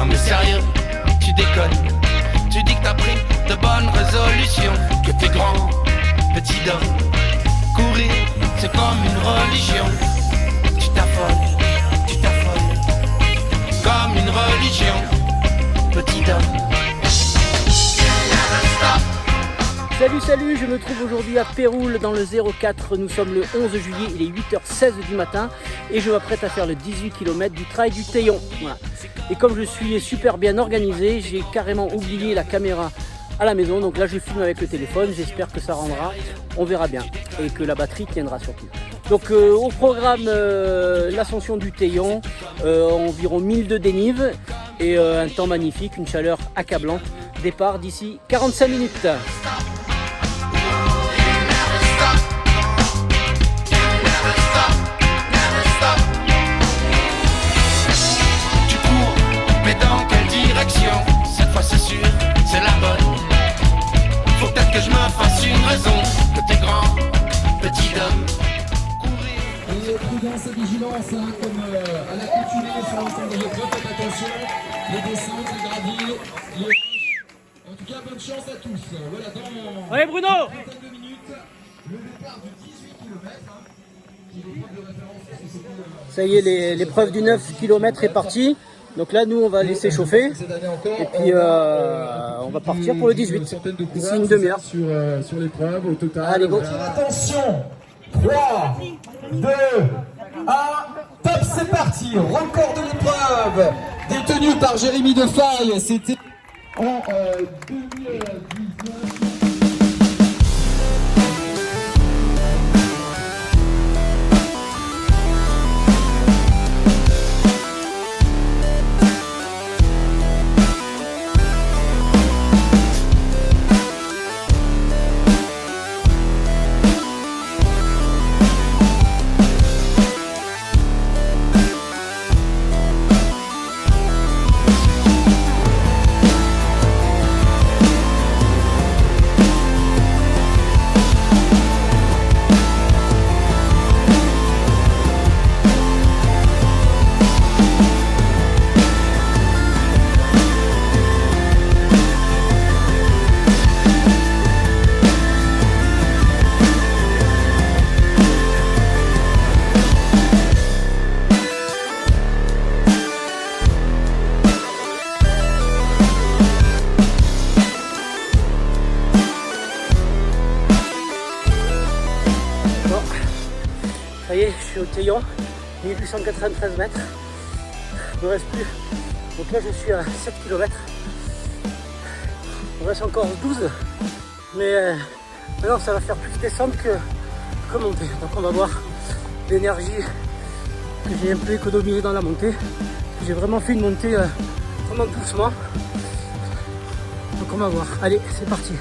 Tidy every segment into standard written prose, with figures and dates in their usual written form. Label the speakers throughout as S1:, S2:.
S1: Non mais sérieux, tu déconnes. Tu dis que t'as pris de bonnes résolutions, que t'es grand, petit homme. Courir, c'est comme une religion. Tu t'affoles, comme une religion, petit homme.
S2: Salut, je me trouve aujourd'hui à Péroul dans le 04, nous sommes le 11 juillet, il est 8h16 du matin et je m'apprête à faire le 18 km du trail du Teillon. Voilà. Et comme je suis super bien organisé, j'ai carrément oublié la caméra à la maison, donc là je filme avec le téléphone, j'espère que ça rendra, on verra bien, et que la batterie tiendra surtout. Donc au programme l'ascension du Teillon, environ 1000 de dénive et un temps magnifique, une chaleur accablante. Départ d'ici 45 minutes.
S1: Cette fois c'est sûr, c'est la bonne. Faut peut-être que je me fasse une raison. Que t'es grand, petit homme.
S3: Et prudence et vigilance, hein, comme à l'accoutumée sur l'ensemble de l'épreuve. Faites attention, les descentes, les graviers, les roches. En tout cas, bonne chance à tous. Voilà, dans
S2: Allez Bruno,
S3: une vingtaine de minutes, le départ du 18 km, hein, qui est l'épreuve de référence.
S2: ça y est, l'épreuve du 9 km est partie. Donc là, nous, on va laisser chauffer et puis on va partir pour le 18, d'ici une demi-heure.
S3: Sur l'épreuve au total.
S2: Allez, go.
S3: Attention, 3, 2, 1, top, c'est parti. Record de l'épreuve détenu par Jérémy Defaille. C'était en 2019.
S2: Ça y est, je suis au Teillon, 1893 mètres, il ne me reste plus. Donc là je suis à 7 km, il me reste encore 12, mais maintenant ça va faire plus descendre que monter. Donc on va voir l'énergie que j'ai un peu économisée dans la montée. J'ai vraiment fait une montée vraiment doucement. Donc on va voir, allez c'est parti.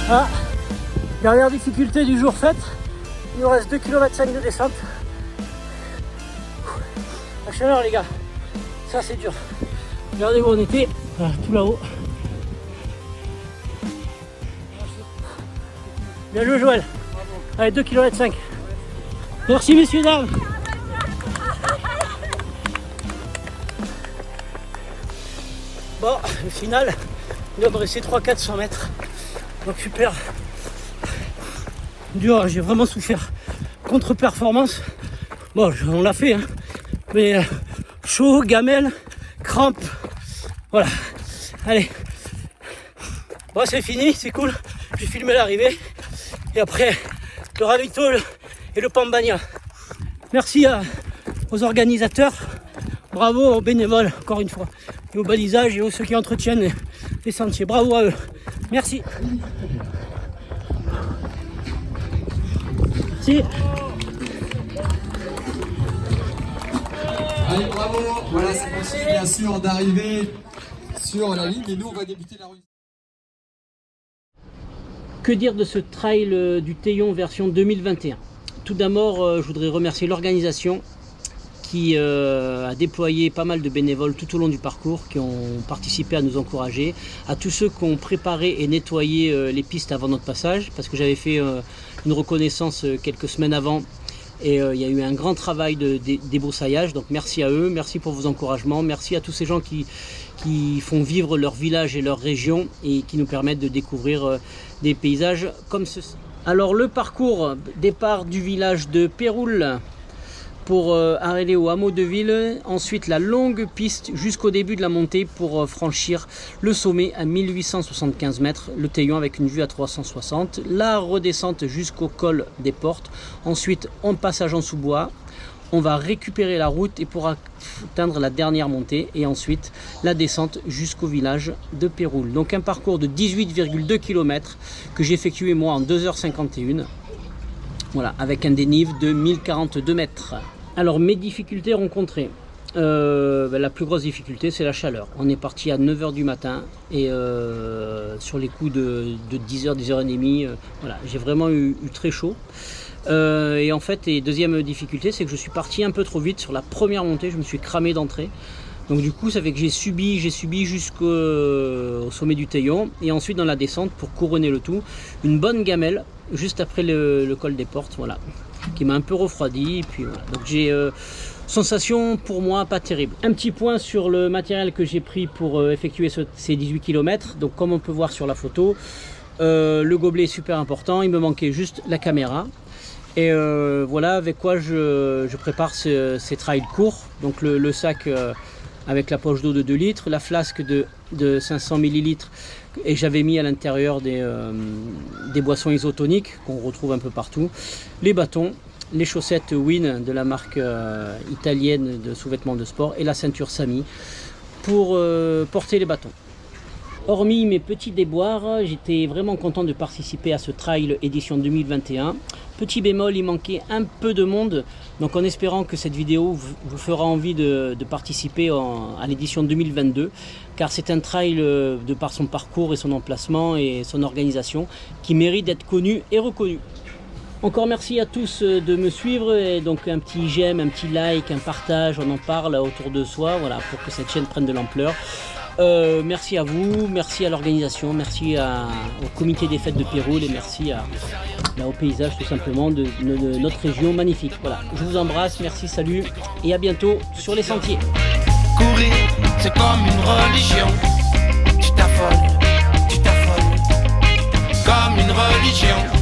S2: Ah, dernière difficulté du jour faite, il nous reste 2,5 km de descente. La chaleur les gars, ça c'est dur. Regardez où on était, voilà, tout là-haut. Bien joué Joël. Allez, 2,5 km. Merci messieurs dames. Bon, au final, il doit me rester 300-400 mètres. Donc super dur, j'ai vraiment souffert. Contre-performance, bon on l'a fait, hein. Mais chaud, gamelle, crampes, voilà. Allez, bon c'est fini, c'est cool. J'ai filmé l'arrivée et après le ravito et le Pambagna. Merci aux organisateurs, bravo aux bénévoles encore une fois, et au balisage et aux ceux qui entretiennent les sentiers, bravo à eux. Merci. Merci.
S3: Allez, bravo. Voilà, ça continue bien sûr d'arriver sur la ligne et nous on va débuter la rue.
S2: Que dire de ce trail du Théion version 2021? Tout d'abord, je voudrais remercier l'organisation qui a déployé pas mal de bénévoles tout au long du parcours, qui ont participé à nous encourager, à tous ceux qui ont préparé et nettoyé les pistes avant notre passage, parce que j'avais fait une reconnaissance quelques semaines avant, et il y a eu un grand travail de débroussaillage, donc merci à eux, merci pour vos encouragements, merci à tous ces gens qui font vivre leur village et leur région, et qui nous permettent de découvrir des paysages comme ceci. Alors le parcours, départ du village de Péroul, pour arriver au hameau de Ville, ensuite la longue piste jusqu'au début de la montée pour franchir le sommet à 1875 mètres, le Théion avec une vue à 360, la redescente jusqu'au col des Portes, ensuite on passe à Jean-sous-Bois, on va récupérer la route et pour atteindre la dernière montée et ensuite la descente jusqu'au village de Péroul. Donc un parcours de 18,2 km que j'ai effectué moi en 2h51, voilà, avec un dénive de 1042 mètres. Alors mes difficultés rencontrées, la plus grosse difficulté c'est la chaleur. On est parti à 9h du matin et sur les coups de 10h, 10h30, voilà, j'ai vraiment eu très chaud. Et en fait, deuxième difficulté, c'est que je suis parti un peu trop vite sur la première montée, je me suis cramé d'entrée. Donc du coup ça fait que j'ai subi jusqu'au sommet du Théion et ensuite dans la descente pour couronner le tout, une bonne gamelle juste après le col des Portes, voilà, qui m'a un peu refroidi. Et puis voilà. Donc j'ai sensation pour moi pas terrible. Un petit point sur le matériel que j'ai pris pour effectuer ces 18 km. Donc comme on peut voir sur la photo, le gobelet est super important, il me manquait juste la caméra. Et voilà avec quoi je prépare ces trails courts. Donc le sac avec la poche d'eau de 2 litres, la flasque de 500 ml et j'avais mis à l'intérieur des boissons isotoniques qu'on retrouve un peu partout, les bâtons, les chaussettes Win de la marque italienne de sous-vêtements de sport et la ceinture Sami pour porter les bâtons. Hormis mes petits déboires, j'étais vraiment content de participer à ce trail édition 2021. Petit bémol, il manquait un peu de monde, donc en espérant que cette vidéo vous fera envie de participer à l'édition 2022, car c'est un trail de par son parcours et son emplacement et son organisation qui mérite d'être connu et reconnu. Encore merci à tous de me suivre, et donc un petit j'aime, un petit like, un partage, on en parle autour de soi, voilà, pour que cette chaîne prenne de l'ampleur. Merci à vous, merci à l'organisation, merci au comité des fêtes de Péroul et merci au paysage tout simplement de notre région magnifique. Voilà, je vous embrasse, merci, salut et à bientôt sur les sentiers.
S1: Courir, c'est comme une religion. Tu t'affoles, comme une religion.